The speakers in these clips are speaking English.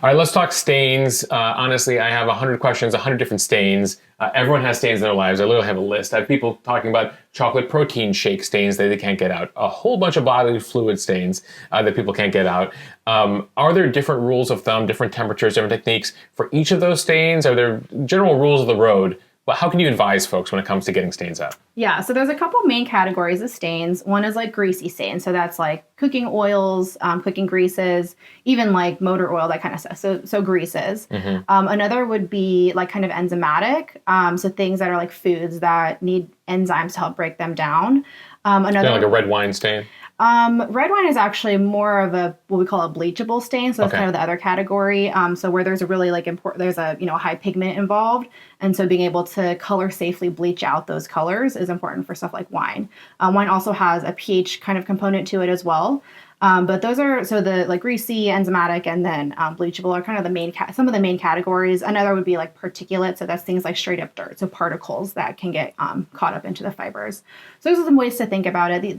All right, let's talk stains. Honestly, I have 100 questions, 100 different stains. Everyone has stains in their lives. I literally have a list. I have people talking about chocolate protein shake stains that they can't get out. A whole bunch of bodily fluid stains that people can't get out. Are there different rules of thumb, different temperatures, different techniques for each of those stains? Are there general rules of the road? Well, how can you advise folks when it comes to getting stains out? Yeah, so there's a couple main categories of stains. One is like greasy stains. So that's like cooking oils, cooking greases, even like motor oil, that kind of stuff. So greases. Another would be like kind of enzymatic. So things that are like foods that need enzymes to help break them down. Another like a red wine stain? Red wine is actually more of a what we call a bleachable stain, so that's kind of the other category. So where there's a really like there's a high pigment involved, and so being able to color safely bleach out those colors is important for stuff like wine. Wine also has a pH kind of component to it as well. But those are so the like greasy, enzymatic, and then bleachable are kind of the main some of the main categories. Another would be like particulate, so that's things like straight up dirt, so particles that can get caught up into the fibers. So those are some ways to think about it.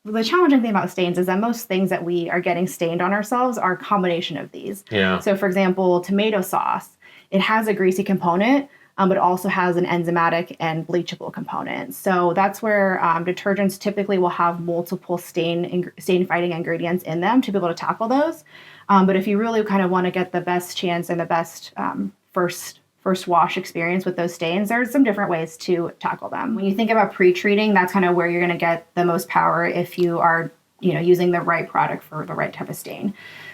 The challenging thing about stains is that most things that we are getting stained on ourselves are a combination of these. Yeah. So for example, tomato sauce, it has a greasy component, but also has an enzymatic and bleachable component. So that's where detergents typically will have multiple stain fighting ingredients in them to be able to tackle those. But if you really kind of want to get the best chance and the best first wash experience with those stains, there's some different ways to tackle them. When you think about pre-treating, that's kind of where you're going to get the most power if you are, using the right product for the right type of stain.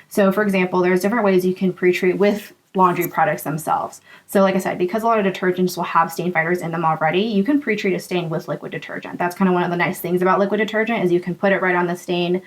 So for example, there's different ways you can pre-treat with laundry products themselves. So like I said, because a lot of detergents will have stain fighters in them already, you can pre-treat a stain with liquid detergent. That's kind of one of the nice things about liquid detergent is you can put it right on the stain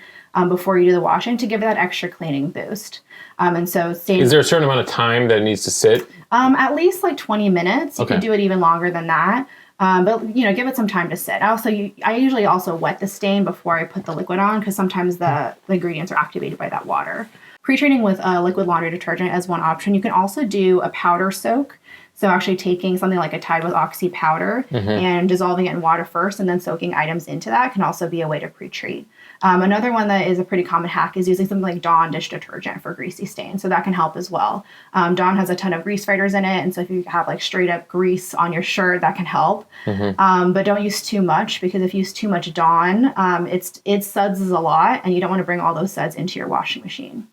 before you do the washing to give it that extra cleaning boost. And so stains... Is there a certain amount of time that it needs to sit? At least like 20 minutes. You could do it even longer than that. But give it some time to sit. I usually also wet the stain before I put the liquid on because sometimes the ingredients are activated by that water. Pre-treating with liquid laundry detergent is one option. You can also do a powder soak. So actually taking something like a Tide with Oxy powder and dissolving it in water first and then soaking items into that can also be a way to pre-treat. Another one that is a pretty common hack is using something like Dawn dish detergent for greasy stains. So that can help as well. Dawn has a ton of grease fighters in it. And so if you have like straight up grease on your shirt, that can help. But don't use too much because if you use too muds a lot and you don't want to bring all those suds into your washing machine.